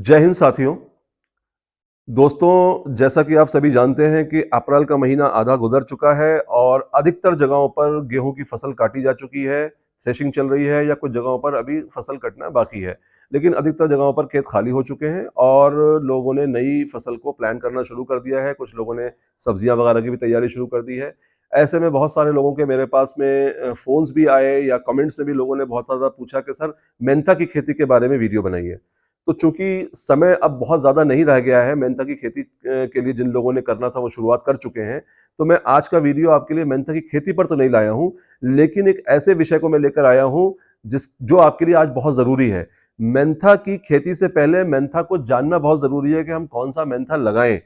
जय हिंद साथियों। दोस्तों, जैसा कि आप सभी जानते हैं कि अप्रैल का महीना आधा गुजर चुका है और अधिकतर जगहों पर गेहूं की फसल काटी जा चुकी है, थ्रेशिंग चल रही है या कुछ जगहों पर अभी फसल कटना बाकी है। लेकिन अधिकतर जगहों पर खेत खाली हो चुके हैं और लोगों ने नई फसल को प्लान करना शुरू कर दिया है। कुछ लोगों ने सब्जियां वगैरह की भी तैयारी शुरू कर दी है। ऐसे में बहुत सारे लोगों के मेरे पास में फ़ोन्स भी आए या कमेंट्स में भी लोगों ने बहुत ज़्यादा पूछा कि सर, मेंथा की खेती के बारे में वीडियो बनाइए। तो चूंकि समय अब बहुत ज़्यादा नहीं रह गया है, मेंथा की खेती के लिए जिन लोगों ने करना था वो शुरुआत कर चुके हैं। तो मैं आज का वीडियो आपके लिए मेंथा की खेती पर तो नहीं लाया हूँ, लेकिन एक ऐसे विषय को मैं लेकर आया हूँ जो आपके लिए आज बहुत ज़रूरी है। मेंथा की खेती से पहले मेंथा को जानना बहुत ज़रूरी है कि हम कौन-सा मेंथा लगाएँ।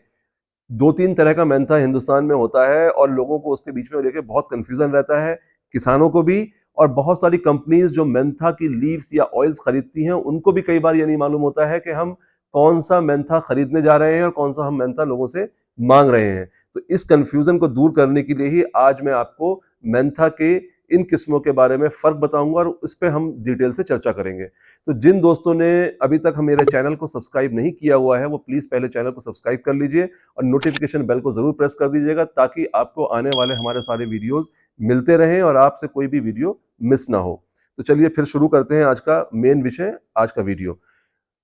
2-3 तरह का मेंथा हिंदुस्तान में होता है और लोगों को उसके बीच में लेके बहुत कन्फ्यूज़न रहता है, किसानों को भी। और बहुत सारी कंपनीज़ जो मेंथा की लीव्स या ऑयल्स खरीदती हैं, उनको भी कई बार ये नहीं मालूम होता है कि हम कौन-सा मेंथा खरीदने जा रहे हैं और कौन-सा हम मेंथा लोगों से माँग रहे हैं। तो इस कन्फ्यूज़न को दूर करने के लिए ही आज मैं आपको मेंथा के इन किस्मों के बारे में फ़र्क बताऊँगा और इस पे हम डिटेल से चर्चा करेंगे। तो जिन दोस्तों ने अभी तक मेरे चैनल को सब्सक्राइब नहीं किया हुआ है, वो प्लीज़ पहले चैनल को सब्सक्राइब कर लीजिए और नोटिफिकेशन बेल को ज़रूर प्रेस कर दीजिएगा ताकि आपको आने वाले हमारे सारे वीडियोज़ मिलते रहें और आपसे कोई भी वीडियो मिस ना हो। तो चलिए फिर शुरू करते हैं आज का मेन विषय, आज का वीडियो।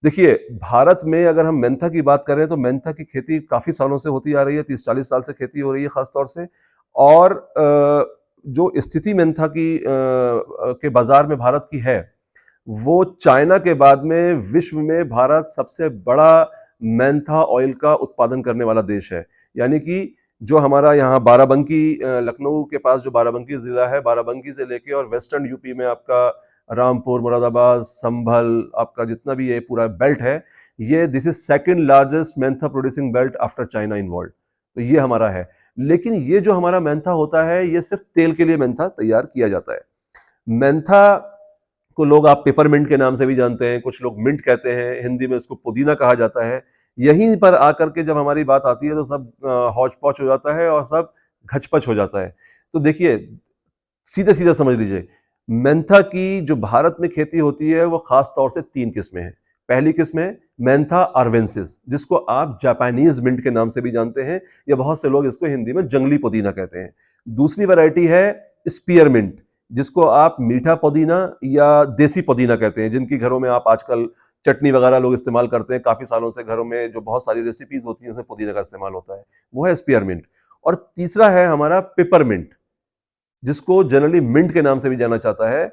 देखिए, भारत में अगर हम मेंथा की बात करें तो मेंथा की खेती काफ़ी सालों से होती आ रही है, 30-40 साल से खेती हो रही है ख़ास तौर से। और जो स्थिति मेंथा की के बाज़ार में भारत की है, वो चाइना के बाद में विश्व में भारत सबसे बड़ा मेंथा ऑयल का उत्पादन करने वाला देश है। यानी कि जो हमारा यहाँ बाराबंकी, लखनऊ के पास जो बाराबंकी ज़िला है, बाराबंकी से लेके और वेस्टर्न यूपी में आपका रामपुर, मुरादाबाद, संभल, आपका जितना भी ये पूरा बेल्ट है, ये this is second largest Mentha producing belt after China in world. तो ये हमारा है। लेकिन ये जो हमारा मेंथा होता है, ये सिर्फ़ तेल के लिए मेंथा तैयार किया जाता है। मेंथा को लोग आप पेपरमिंट के नाम से भी जानते हैं, कुछ लोग मिंट कहते हैं, हिंदी में उसको पुदीना कहा जाता है। यहीं पर आकर के जब हमारी बात आती है तो सब हौच-पौच हो जाता है और सब घच-पच हो जाता है। तो देखिए, सीधे-सीधे समझ लीजिए, मेंथा की जो भारत में खेती होती है वो खास तौर से 3 किस्में हैं। पहली किस्म है मेंथा आर्वेंसिस, जिसको आप जापानीज़ मिंट के नाम से भी जानते हैं या बहुत से लोग इसको हिंदी में जंगली पुदीना कहते हैं। दूसरी वैरायटी है स्पीयरमिंट, जिसको आप मीठा पुदीना या देसी पुदीना कहते हैं, जिनकी घरों में आप आजकल चटनी वगैरह लोग इस्तेमाल करते हैं। काफ़ी सालों से घरों में जो बहुत सारी रेसिपीज़ होती हैं, उसमें पुदीना का इस्तेमाल होता है। वो है स्पीयरमिंट। और तीसरा है हमारा पेपरमिंट, जिसको जनरली मिंट के नाम से भी जाना जाता है।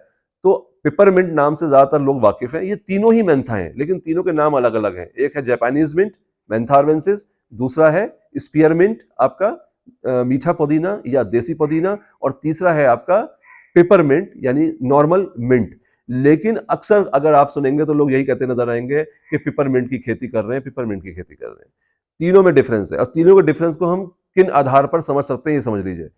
तो पेपरमिंट नाम से ज्यादातर लोग वाकिफ हैं। ये तीनों ही मेंथा हैं, लेकिन तीनों के नाम अलग अलग हैं। एक है जापानीज मिंट, मेंथा आर्वेंसिस। दूसरा है स्पीयरमिंट, आपका मीठा पुदीना या देसी पुदीना। और तीसरा है आपका पेपरमिंट यानी नॉर्मल मिंट। लेकिन अक्सर अगर आप सुनेंगे तो लोग यही कहते नजर आएंगे कि पेपरमिंट की खेती कर रहे हैं, पेपरमिंट की खेती कर रहे हैं। तीनों में डिफरेंस है और तीनों के डिफरेंस को हम किन आधार पर समझ सकते हैं, ये समझ लीजिए।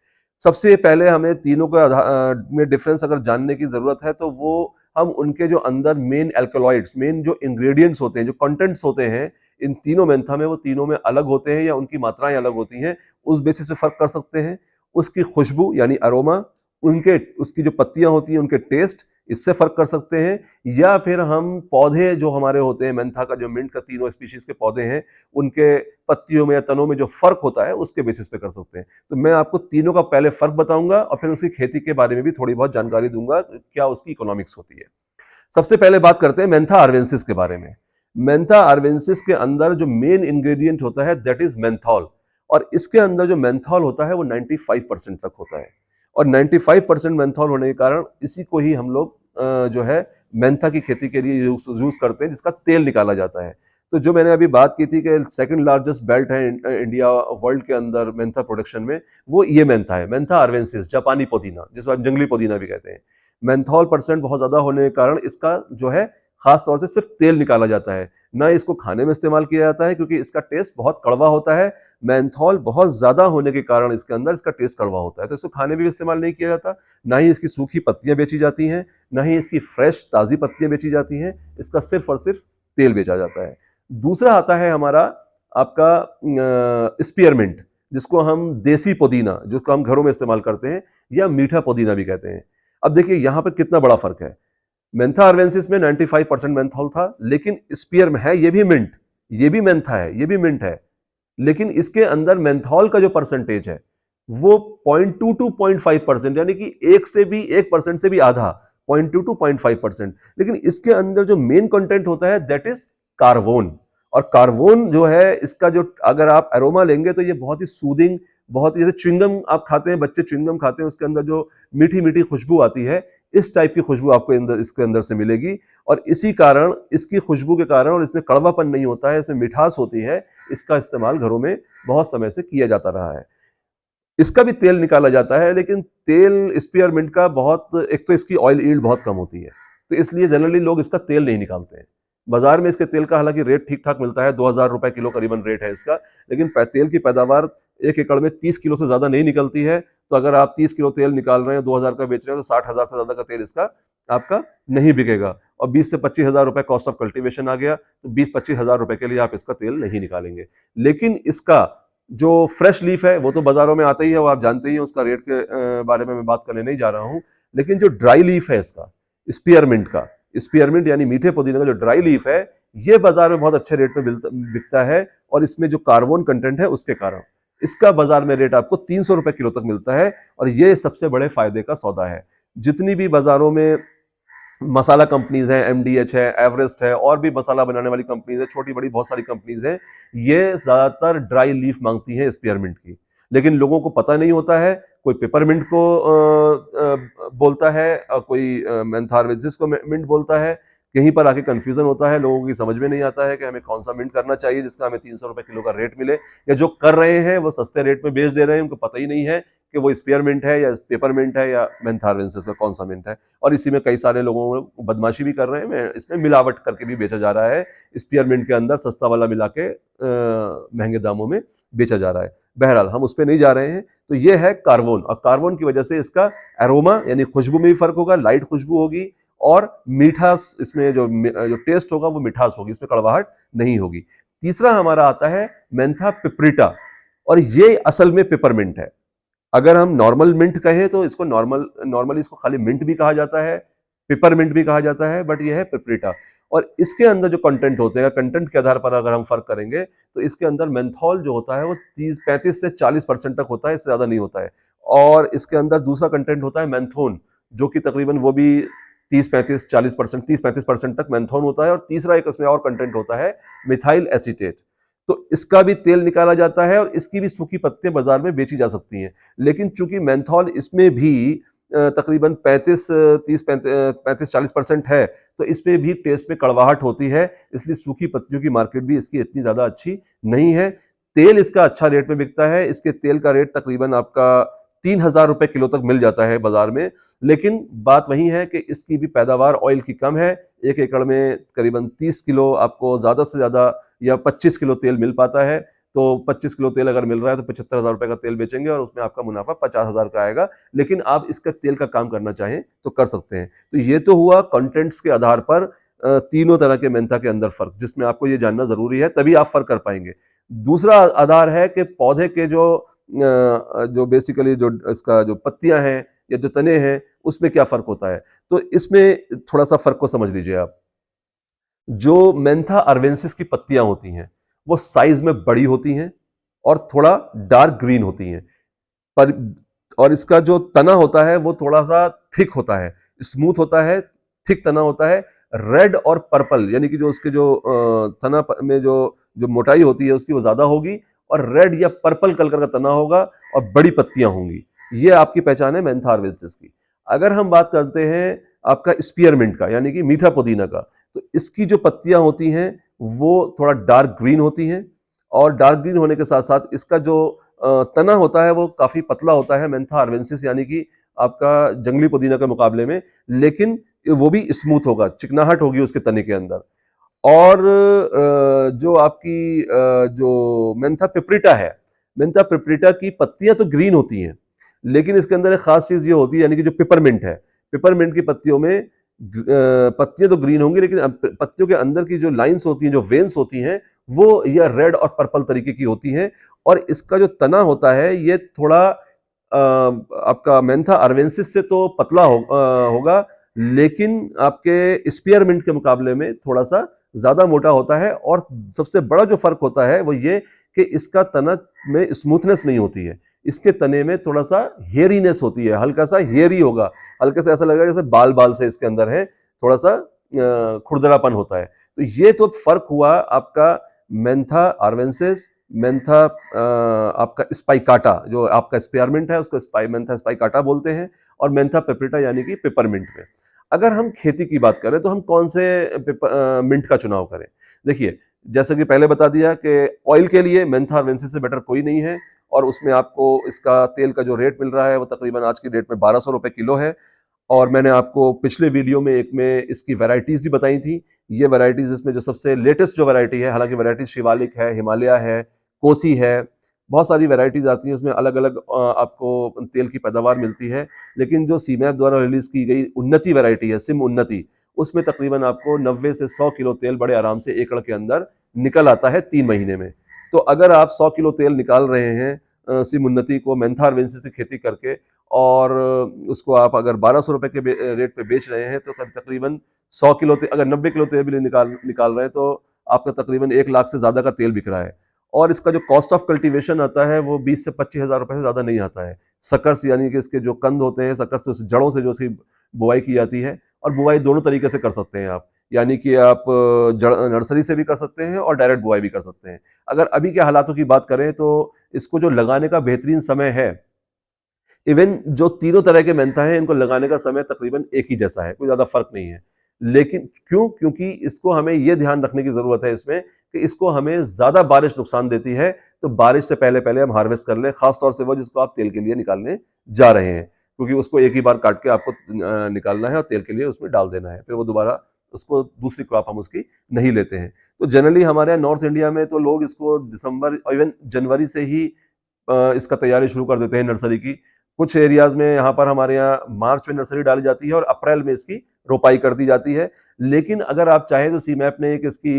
सबसे पहले हमें तीनों का में डिफरेंस अगर जानने की जरूरत है तो वो हम उनके जो अंदर मेन एल्कलॉइड्स, मेन जो इंग्रेडिएंट्स होते हैं, जो कंटेंट्स होते हैं इन तीनों मेंथा में, वो तीनों में अलग होते हैं या उनकी मात्राएं अलग होती हैं, उस बेसिस पे फर्क कर सकते हैं। उसकी खुशबू यानी अरोमा, उनके उसकी जो पत्तियां होती हैं उनके टेस्ट, इससे फर्क कर सकते हैं। या फिर हम पौधे जो हमारे होते हैं मेंथा का, जो मिंट का तीनों स्पीशीज के पौधे हैं, उनके पत्तियों में या तनों में जो फर्क होता है उसके बेसिस पे कर सकते हैं। तो मैं आपको तीनों का पहले फर्क बताऊंगा और फिर उसकी खेती के बारे में भी थोड़ी बहुत जानकारी दूंगा, क्या उसकी इकोनॉमिक्स होती है। सबसे पहले बात करते हैं मेंथा आर्वेंसिस के बारे में। मेंथा आर्वेंसिस के अंदर जो मेन इंग्रेडिएंट होता है दैट इज मेंथॉल। और इसके अंदर जो मेंथॉल होता है वो 95% तक होता है। और 95% मेंथॉल होने के कारण इसी को ही हम लोग जो है मेंथा की खेती के लिए यूज करते हैं, जिसका तेल निकाला जाता है। तो जो मैंने अभी बात की थी कि सेकंड लार्जेस्ट बेल्ट है इंडिया वर्ल्ड के अंदर मेंथा प्रोडक्शन में, वो ये मेंथा है, मेंथा आर्वेंसिस, जापानी पुदीना, जिसको आप जंगली पुदीना भी कहते हैं। मेंथॉल परसेंट बहुत ज्यादा होने के कारण इसका जो है खास तौर से सिर्फ तेल निकाला जाता है, ना इसको खाने में इस्तेमाल किया जाता है क्योंकि इसका टेस्ट बहुत कड़वा होता है। मेंथॉल बहुत ज्यादा होने के कारण इसके अंदर इसका टेस्ट कड़वा होता है, तो इसको खाने में भी इस्तेमाल नहीं किया जाता। ना ही इसकी सूखी पत्तियां बेची जाती हैं, ना ही इसकी फ्रेश ताजी पत्तियां बेची जाती हैं। इसका सिर्फ और सिर्फ तेल बेचा जाता है। दूसरा आता है हमारा आपका स्पीयरमिंट, जिसको हम देसी पुदीना, जिसको हम घरों में इस्तेमाल करते हैं, या मीठा पुदीना भी कहते हैं। अब देखिए यहाँ पर कितना बड़ा फर्क है। मेंथा अर्वेंसिस में 95% मेंथॉल था, लेकिन स्पीयर में है ये भी मिंट, ये भी मेंथा है, ये भी मिंट है, लेकिन इसके अंदर मेंथॉल का जो परसेंटेज है वो 0.2 टू 0.5%, यानी कि 1% से भी आधा, 0.2 टू 0.5%। लेकिन इसके अंदर जो मेन कंटेंट होता है दैट इज कार्बोन। और कार्बोन जो है इसका जो अगर आप एरोमा लेंगे तो ये बहुत ही सूदिंग, बहुत ही, जैसे च्युइंगम आप खाते हैं, बच्चे च्युइंगम खाते हैं, उसके अंदर जो मीठी मीठी खुशबू आती है, इस टाइप की खुशबू आपको इसके अंदर से मिलेगी। और इसी कारण, इसकी खुशबू के कारण, और इसमें कड़वापन नहीं होता है, इसमें मिठास होती है, इसका इस्तेमाल घरों में बहुत समय से किया जाता रहा है। इसका भी तेल निकाला जाता है, लेकिन तेल स्पीयरमिंट का बहुत, एक तो इसकी ऑयल यील्ड बहुत कम होती है, तो इसलिए जनरली लोग इसका तेल नहीं निकालते हैं। बाजार में इसके तेल का हालांकि रेट ठीक ठाक मिलता है, 2000 रुपए किलो करीबन रेट है इसका, लेकिन तेल की पैदावार 1 एकड़ में 30 किलो से ज्यादा नहीं निकलती है। तो अगर आप 30 किलो तेल निकाल रहे हैं, 2000 का बेच रहे हैं, तो 60,000 से ज्यादा का तेल इसका आपका नहीं बिकेगा। और 20 से 25 हजार रुपए कॉस्ट ऑफ कल्टीवेशन आ गया, तो 20-25 हजार रुपए के लिए आप इसका तेल नहीं निकालेंगे। लेकिन इसका जो फ्रेश लीफ है वो तो बाजारों में आता ही है, वो आप जानते ही हैं, उसका रेट के बारे में मैं बात करने नहीं जा रहा हूं। लेकिन जो ड्राई लीफ है इसका, स्पीयरमिंट का, स्पीयरमिंट यानी मीठे पुदीने का जो ड्राई लीफ है, ये बाजार में बहुत अच्छे रेट में बिकता है। और इसमें जो कार्बन कंटेंट है उसके कारण इसका बाजार में रेट आपको 300 रुपए किलो तक मिलता है। और ये सबसे बड़े फायदे का सौदा है। जितनी भी बाजारों में मसाला कंपनीज हैं, एमडीएच है, एवरेस्ट है, और भी मसाला बनाने वाली कंपनीज है, छोटी बड़ी बहुत सारी कंपनीज हैं, ये ज्यादातर ड्राई लीफ मांगती हैं स्पीयरमिंट की। लेकिन लोगों को पता नहीं होता है, कोई पेपरमिंट को बोलता है, कोई मेंथारवेजिस को मिंट बोलता है। कहीं पर आके कंफ्यूजन होता है, लोगों की समझ में नहीं आता है कि हमें कौन सा मिंट करना चाहिए जिसका हमें 300 रुपए किलो का रेट मिले, या जो कर रहे हैं वो सस्ते रेट में बेच दे रहे हैं, उनको पता ही नहीं है कि वो स्पीयरमिंट है या पेपरमिंट है या मेंथारवेंसिस का कौन सा मिंट है। और इसी में कई सारे लोगों बदमाशी भी कर रहे हैं, इसमें मिलावट करके भी बेचा जा रहा है। स्पीयरमिंट के अंदर सस्ता वाला मिला के महंगे दामों में बेचा जा रहा है। बहरहाल हम उस पर नहीं जा रहे हैं। तो ये है कार्बन, और कार्बन की वजह से इसका एरोमा यानी खुशबू में भी फर्क होगा, लाइट खुशबू होगी, और मीठास, इसमें जो टेस्ट होगा वो मिठास होगी, इसमें कड़वाहट नहीं होगी। तीसरा हमारा आता है मेंथा पिपरिटा, और ये असल में पिपरमिंट है। अगर हम नॉर्मल मिंट कहें तो इसको नॉर्मली इसको खाली मिंट भी कहा जाता है, पिपरमिंट भी कहा जाता है, बट ये है पिपरिटा। और इसके अंदर जो कंटेंट होते हैं, कंटेंट के आधार पर अगर हम फर्क करेंगे, तो इसके अंदर मेंथॉल जो होता है वो 35 से 40% तक होता है, इससे ज्यादा नहीं होता है। और इसके अंदर दूसरा कंटेंट होता है मैंथोन, जो कि तकरीबन वो भी 30-35-40%, 30-35% तक मैंथोन होता है। और तीसरा एक इसमें और कंटेंट होता है मिथाइल एसीटेट। तो इसका भी तेल निकाला जाता है, और इसकी भी सूखी पत्तियां बाजार में बेची जा सकती हैं। लेकिन चूंकि मेंथॉल इसमें भी तकरीबन 35-40% है, तो इसमें भी टेस्ट में कड़वाहट होती है, इसलिए सूखी पत्तियों की मार्केट भी इसकी इतनी ज्यादा अच्छी नहीं है। तेल इसका अच्छा रेट में बिकता है, इसके तेल का रेट तकरीबन आपका 3,000 रुपए किलो तक मिल जाता है बाजार में। लेकिन बात वही है कि इसकी भी पैदावार ऑयल की कम है। 1 एकड़ में करीबन 30 किलो आपको ज्यादा से ज्यादा या 25 किलो तेल मिल पाता है। तो 25 किलो तेल अगर मिल रहा है तो 75,000 रुपए का तेल बेचेंगे, और उसमें आपका मुनाफा 50,000 का आएगा। लेकिन आप इसका तेल का काम करना चाहें तो कर सकते हैं। तो ये तो हुआ कंटेंट्स के आधार पर तीनों तरह के मेंथा के अंदर फर्क, जिसमें आपको ये जानना जरूरी है, तभी आप फर्क कर पाएंगे। दूसरा आधार है कि पौधे के जो बेसिकली जो इसका जो पत्तियां हैं या जो तने हैं, उसमें क्या फर्क होता है। तो इसमें थोड़ा सा फर्क को समझ लीजिए आप। जो मेंथा अर्वेंसिस की पत्तियां होती हैं वो साइज में बड़ी होती हैं और थोड़ा डार्क ग्रीन होती हैं, पर और इसका जो तना होता है वो थोड़ा सा थिक होता है, स्मूथ होता है, थिक तना होता है। रेड और पर्पल यानी कि जो उसके जो तना में जो जो मोटाई होती है उसकी वो ज्यादा होगी, और रेड या पर्पल कलर का तना होगा, और बड़ी पत्तियां होंगी। ये आपकी पहचान है मेंथा अर्वेंसिस की। अगर हम बात करते हैं आपका स्पीयरमिंट का यानी कि मीठा पुदीना का, तो इसकी जो पत्तियां होती हैं वो थोड़ा डार्क ग्रीन होती हैं, और डार्क ग्रीन होने के साथ साथ इसका जो तना होता है वो काफी पतला होता है मेंथा अर्वेंसिस यानी कि आपका जंगली पुदीना के मुकाबले में। लेकिन वो भी स्मूथ होगा, चिकनाहट होगी उसके तने के अंदर। और जो आपकी जो मेंथा पिपरिटा है, मेंथा पिपरिटा की पत्तियां तो ग्रीन होती हैं, लेकिन इसके अंदर एक खास चीज ये होती है, यानी कि जो पिपरमिंट है, पिपरमिंट की पत्तियों में पत्तियां तो ग्रीन होंगी, लेकिन पत्तियों के अंदर की जो लाइंस होती हैं, जो वेन्स होती हैं, वो या रेड और पर्पल तरीके की होती हैं। और इसका जो तना होता है ये थोड़ा आपका मेंथा अर्वेंसिस से तो पतला होगा, लेकिन आपके स्पीयरमिंट के मुकाबले में थोड़ा सा ज्यादा मोटा होता है। और सबसे बड़ा जो फर्क होता है वो ये कि इसका तना में स्मूथनेस नहीं होती है, इसके तने में थोड़ा सा हेयरीनेस होती है, हल्का सा हेयरी होगा, हल्का सा ऐसा लगेगा जैसे बाल बाल से इसके अंदर है, थोड़ा सा खुरदरापन होता है। तो ये तो फर्क हुआ आपका मेंथा आर्वेंसिस, मेंथा आपका स्पाइकाटा, जो आपका स्पेयरमिंट है उसको मेंथा स्पाइकाटा बोलते हैं, और मेंथा पेपरिटा यानी कि पेपरमिंट में। अगर हम खेती की बात करें तो हम कौन से मिंट का चुनाव करें? देखिए, जैसा कि पहले बता दिया कि ऑयल के लिए मेंथा आर्वेंसिस से बेटर कोई नहीं है, और उसमें आपको इसका तेल का जो रेट मिल रहा है वो तकरीबन आज की डेट में 1200 रुपए किलो है। और मैंने आपको पिछले वीडियो में एक में इसकी वैरायटीज भी बताई थी। ये वैरायटीज इसमें जो सबसे लेटेस्ट जो वैरायटी है, हालांकि वैरायटी शिवालिक है, हिमालय है, कोसी है, बहुत सारी वैरायटीज आती हैं उसमें, अलग अलग आपको तेल की पैदावार मिलती है। लेकिन जो सीमैप द्वारा रिलीज की गई उन्नति वैरायटी है, सिम उन्नति, उसमें तकरीबन आपको 90 से 100 किलो तेल बड़े आराम से एकड़ के अंदर निकल आता है 3 महीने में। तो अगर आप 100 किलो तेल निकाल रहे हैं सिम उन्नति को मेंथा आर्वेंसिस से खेती करके, और उसको आप अगर 1200 रुपए के रेट पे बेच रहे हैं, तो तकरीबन 100 किलो अगर 90 किलो तेल भी निकाल निकाल रहे हैं तो आपका तकरीबन 1 लाख से ज्यादा का तेल बिक रहा है। और इसका जो कॉस्ट ऑफ कल्टीवेशन आता है वो 20 से 25 हजार रुपए से ज्यादा नहीं आता है। सकर्स यानी कि इसके जो कंद होते हैं, सकर्स से जड़ों से जो इसकी बुआई की जाती है, और बुआई दोनों तरीके से कर सकते हैं आप, यानी कि आप जड़ नर्सरी से भी कर सकते हैं और डायरेक्ट बुआई भी कर सकते हैं। अगर अभी के हालातों की बात करें तो इसको जो लगाने का बेहतरीन समय है, इवन जो तीनों तरह के मेंथा हैं इनको लगाने का समय तकरीबन एक ही जैसा है, कोई ज्यादा फर्क नहीं है। लेकिन क्यों? क्योंकि इसको हमें यह ध्यान रखने की जरूरत है इसमें कि इसको हमें ज्यादा बारिश नुकसान देती है, तो बारिश से पहले पहले हम हार्वेस्ट कर लें, खासतौर से वो जिसको आप तेल के लिए निकालने जा रहे हैं, क्योंकि उसको एक ही बार काट के आपको निकालना है और तेल के लिए उसमें डाल देना है, फिर वो दोबारा उसको दूसरी क्रॉप हम उसकी नहीं लेते हैं। तो जनरली हमारे यहाँ नॉर्थ इंडिया में तो लोग इसको दिसंबर और इवन जनवरी से ही इसका तैयारी शुरू कर देते हैं नर्सरी की। कुछ एरियाज में यहाँ पर हमारे यहाँ मार्च में नर्सरी डाली जाती है और अप्रैल में इसकी रोपाई कर दी जाती है। लेकिन अगर आप चाहें तो सीमैप ने एक इसकी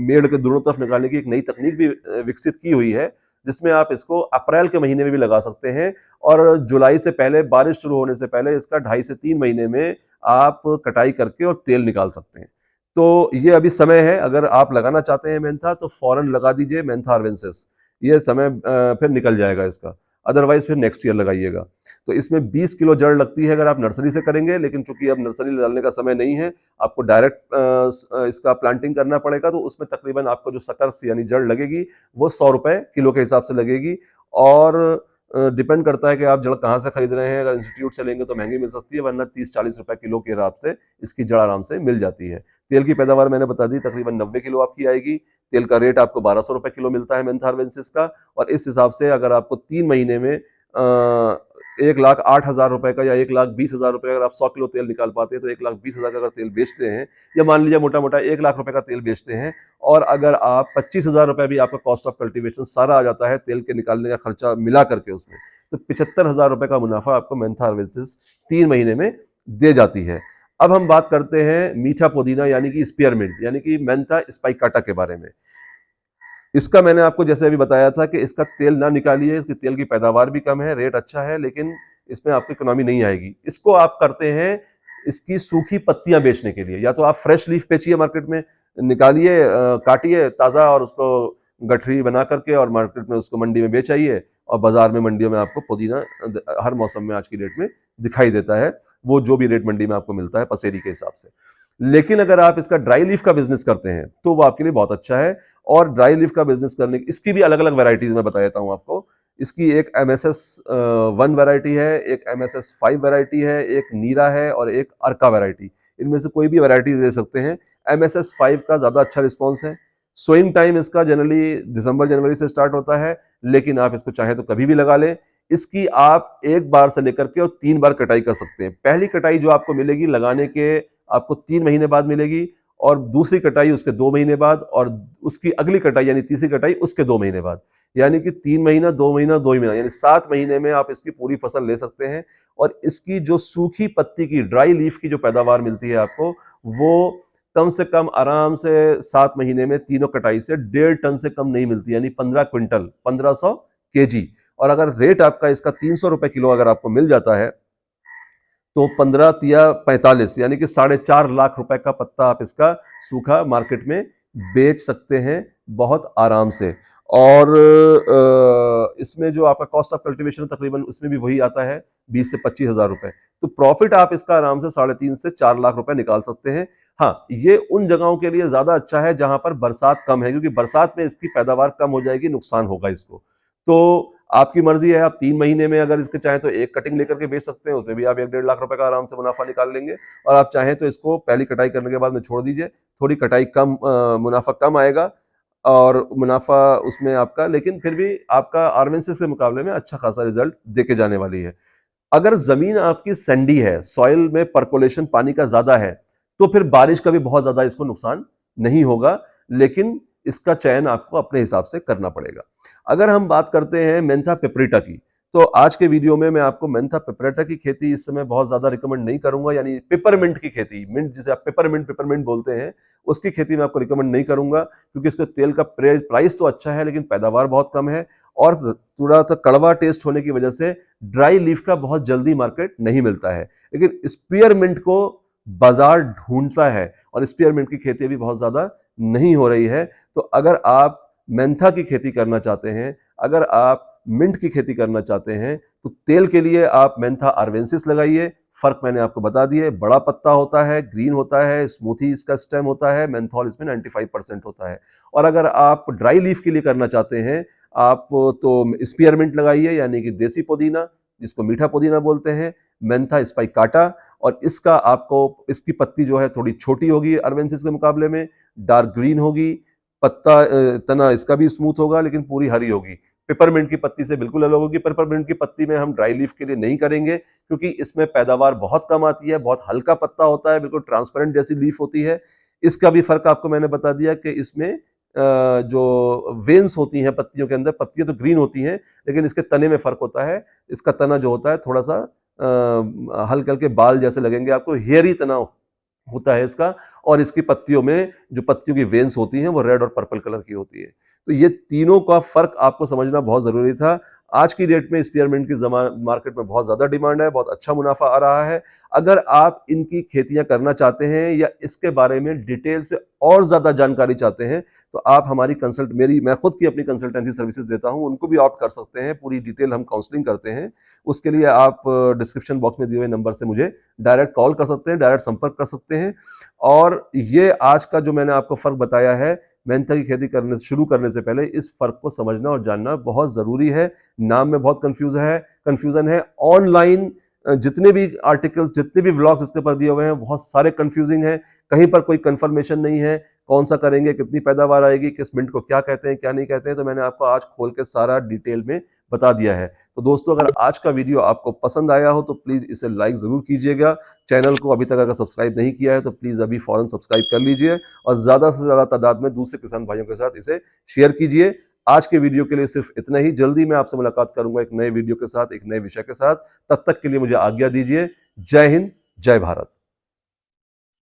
मेड़ के दोनों तरफ निकालने की एक नई तकनीक भी विकसित की हुई है, जिसमें आप इसको अप्रैल के महीने में भी लगा सकते हैं, और जुलाई से पहले, बारिश शुरू होने से पहले इसका 2.5 से 3 महीने में आप कटाई करके और तेल निकाल सकते हैं। तो ये अभी समय है, अगर आप लगाना चाहते हैं मेंथा तो फौरन लगा दीजिए मेंथा आर्वेंसिस, ये समय फिर निकल जाएगा इसका, अदरवाइज फिर नेक्स्ट ईयर लगाइएगा। तो इसमें 20 किलो जड़ लगती है अगर आप नर्सरी से करेंगे, लेकिन चूंकि अब नर्सरी डालने का समय नहीं है, आपको डायरेक्ट इसका प्लांटिंग करना पड़ेगा, तो उसमें तकरीबन आपको जो सकर्स यानी जड़ लगेगी वो 100 रुपए किलो के हिसाब से लगेगी। और डिपेंड करता है कि आप जड़ कहाँ से खरीद रहे हैं, अगर इंस्टीट्यूट से लेंगे तो महंगी मिल सकती है, वरना 30-40 रुपए किलो के हिसाब से इसकी जड़ आराम से मिल जाती है। तेल की पैदावार मैंने बता दी तकरीबन 90 किलो आपकी आएगी। तेल का रेट आपको 1200 रुपए किलो मिलता है मेंथा आर्वेंसिस का, और इस हिसाब से अगर आपको 3 महीने में 1,08,000 रुपए का या 1,20,000 रुपए, अगर आप 100 किलो तेल निकाल पाते हैं तो 1,20,000 का अगर तेल बेचते हैं, या मान लीजिए मोटा मोटा 1 लाख रुपए का तेल बेचते हैं, और अगर आप 25,000 रुपए भी आपका कॉस्ट ऑफ कल्टीवेशन सारा आ जाता है तेल के निकालने का खर्चा मिला करके उसमें, तो 75,000 रुपए का मुनाफा आपको मेंथा हार्वेस्टिस 3 महीने में दे जाती है। अब हम बात करते हैं मीठा पुदीना यानी कि स्पीयरमिंट यानी कि मेंथा स्पाइकाटा के बारे में। इसका मैंने आपको जैसे अभी बताया था कि इसका तेल ना निकालिए, इसके तेल की पैदावार भी कम है, रेट अच्छा है, लेकिन इसमें आपको इकोनॉमी नहीं आएगी। इसको आप करते हैं इसकी सूखी पत्तियां बेचने के लिए, या तो आप फ्रेश लीफ बेचिए मार्केट में, निकालिए काटिए ताज़ा और उसको गठरी बना करके और मार्केट में उसको मंडी में बेच आइए, और बाजार में मंडियों में आपको पुदीना हर मौसम में आज की डेट में दिखाई देता है, वो जो भी रेट मंडी में आपको मिलता है पसेरी के हिसाब से। लेकिन अगर आप इसका ड्राई लीफ का बिजनेस करते हैं तो वो आपके लिए बहुत अच्छा है। और ड्राई लीफ का बिजनेस करने की इसकी भी अलग अलग वैरायटीज में बता देता हूं आपको। इसकी एक MSS 1 वैरायटी है, एक MSS 5 वैरायटी है, एक नीरा है और एक अर्का वैरायटी। इनमें से कोई भी वैरायटी ले सकते हैं। MSS 5 का ज्यादा अच्छा रिस्पॉन्स है। सोइंग टाइम इसका जनरली दिसंबर जनवरी से स्टार्ट होता है, लेकिन आप इसको चाहे तो कभी भी लगा लें। इसकी आप एक बार से लेकर के और 3 बार कटाई कर सकते हैं। पहली कटाई जो आपको मिलेगी लगाने के आपको 3 महीने बाद मिलेगी, और दूसरी कटाई उसके 2 महीने बाद, और उसकी अगली कटाई यानी तीसरी कटाई उसके 2 महीने बाद। यानी कि 3 महीना, 2 महीना, 2 महीना, यानी 7 महीने में आप इसकी पूरी फसल ले सकते हैं। और इसकी जो सूखी पत्ती की ड्राई लीफ की जो पैदावार मिलती है आपको, वो कम से कम आराम से 7 महीने में तीनों कटाई से 1.5 टन से कम नहीं मिलती, यानी 15 क्विंटल, 1500 kg। और अगर रेट आपका इसका 300 रुपए किलो अगर आपको मिल जाता है, तो 15 तिया 45 यानी कि 4.5 लाख रुपए का पत्ता आप इसका सूखा मार्केट में बेच सकते हैं बहुत आराम से। और इसमें जो आपका कॉस्ट ऑफ कल्टीवेशन तकरीबन उसमें भी वही आता है 20 से 25 हज़ार रुपए। तो प्रॉफिट आप इसका आराम से 3.5 से 4 लाख रुपए निकाल सकते हैं। हाँ, ये उन जगहों के लिए ज्यादा अच्छा है जहां पर बरसात कम है, क्योंकि बरसात में इसकी पैदावार कम हो जाएगी, नुकसान होगा इसको। तो आपकी मर्जी है, आप 3 महीने में अगर इसके चाहें तो एक कटिंग लेकर के बेच सकते हैं, उसमें भी आप 1-1.5 लाख रुपए का आराम से मुनाफा निकाल लेंगे। और आप चाहें तो इसको पहली कटाई करने के बाद में छोड़ दीजिए, थोड़ी कटाई कम मुनाफा कम आएगा और मुनाफा उसमें आपका, लेकिन फिर भी आपका आर्वेंसिस के मुकाबले में अच्छा खासा रिजल्ट देके जाने वाली है। अगर जमीन आपकी सैंडी है, सॉइल में परकोलेशन पानी का ज्यादा है, तो फिर बारिश का भी बहुत ज्यादा इसको नुकसान नहीं होगा, लेकिन इसका चयन आपको अपने हिसाब से करना पड़ेगा। अगर हम बात करते हैं मेंथा पेपरिटा की, तो आज के वीडियो में मैं आपको मेंथा पेपरिटा की खेती इस समय बहुत ज्यादा रिकमेंड नहीं करूंगा, यानी पेपरमिंट की खेती, मिंट जिसे आप पेपरमिंट बोलते हैं, उसकी खेती मैं आपको रिकमेंड नहीं करूंगा, क्योंकि इसके तेल का प्राइस तो अच्छा है लेकिन पैदावार बहुत कम है, और थोड़ा सा कड़वा टेस्ट होने की वजह से ड्राई लीफ का बहुत जल्दी मार्केट नहीं मिलता है। लेकिन स्पीयरमिंट को बाजार ढूंढता है और स्पीयरमिंट की खेती भी बहुत ज्यादा नहीं हो रही है। तो अगर आप मेंथा की खेती करना चाहते हैं, अगर आप मिंट की खेती करना चाहते हैं, तो तेल के लिए आप मेंथा आर्वेंसिस लगाइए। फर्क मैंने आपको बता दिए, बड़ा पत्ता होता है, ग्रीन होता है, स्मूथी इसका स्टेम होता है, मेंथॉल इसमें 95% होता है। और अगर आप ड्राई लीफ के लिए करना चाहते हैं, आप तो स्पीयरमिंट लगाइए, यानी कि देसी पुदीना, जिसको मीठा पुदीना बोलते हैं, मेंथा स्पाइकाटा। और इसका आपको, इसकी पत्ती जो है थोड़ी छोटी होगी अरवेंसिस के मुकाबले में, डार्क ग्रीन होगी, पत्ता तना इसका भी स्मूथ होगा लेकिन पूरी हरी होगी। पेपरमिंट की पत्ती से बिल्कुल अलग होगी। पेपरमिंट की पत्ती में हम ड्राई लीफ के लिए नहीं करेंगे, क्योंकि इसमें पैदावार बहुत कम आती है, बहुत हल्का पत्ता होता है, बिल्कुल ट्रांसपेरेंट जैसी लीफ होती है। इसका भी फर्क आपको मैंने बता दिया कि इसमें जो वेन्स होती हैं पत्तियों के अंदर, पत्तियां तो ग्रीन होती हैं लेकिन इसके तने में फर्क होता है। इसका तना जो होता है थोड़ा सा हल्के हल्के बाल जैसे लगेंगे आपको, हेयरी तना होता है इसका। और इसकी पत्तियों में जो पत्तियों की वेन्स होती हैं वो रेड और पर्पल कलर की होती है। तो ये तीनों का फर्क आपको समझना बहुत जरूरी था। आज की डेट में स्पीयरमिंट की मार्केट में बहुत ज्यादा डिमांड है, बहुत अच्छा मुनाफा आ रहा है। अगर आप इनकी खेतियां करना चाहते हैं या इसके बारे में डिटेल से और ज्यादा जानकारी चाहते हैं, तो आप हमारी मैं खुद की अपनी कंसल्टेंसी सर्विसेज देता हूं, उनको भी ऑप्ट कर सकते हैं। पूरी डिटेल हम काउंसलिंग करते हैं। उसके लिए आप डिस्क्रिप्शन बॉक्स में दिए हुए नंबर से मुझे डायरेक्ट कॉल कर सकते हैं, डायरेक्ट संपर्क कर सकते हैं। और ये आज का जो मैंने आपको फर्क बताया है, मेंथा की खेती शुरू करने से पहले इस फर्क को समझना और जानना बहुत जरूरी है। नाम में बहुत कंफ्यूजन है। ऑनलाइन जितने भी आर्टिकल्स, जितने भी व्लॉग्स इसके ऊपर दिए हुए हैं, बहुत सारे कंफ्यूजिंग हैं। कहीं पर कोई कंफर्मेशन नहीं है, कौन सा करेंगे, कितनी पैदावार आएगी, किस मिनट को क्या कहते हैं, क्या नहीं कहते हैं। तो मैंने आपको आज खोल के सारा डिटेल में बता दिया है। तो दोस्तों, अगर आज का वीडियो आपको पसंद आया हो तो प्लीज इसे लाइक जरूर कीजिएगा। चैनल को अभी तक अगर सब्सक्राइब नहीं किया है तो प्लीज अभी फौरन सब्सक्राइब कर लीजिए और ज्यादा से ज्यादा तादाद में दूसरे किसान भाइयों के साथ इसे शेयर कीजिए। आज के वीडियो के लिए सिर्फ इतना ही। जल्दी मैं आपसे मुलाकात करूंगा एक नए वीडियो के साथ, एक नए विषय के साथ। तब तक के लिए मुझे आज्ञा दीजिए। जय हिंद, जय भारत।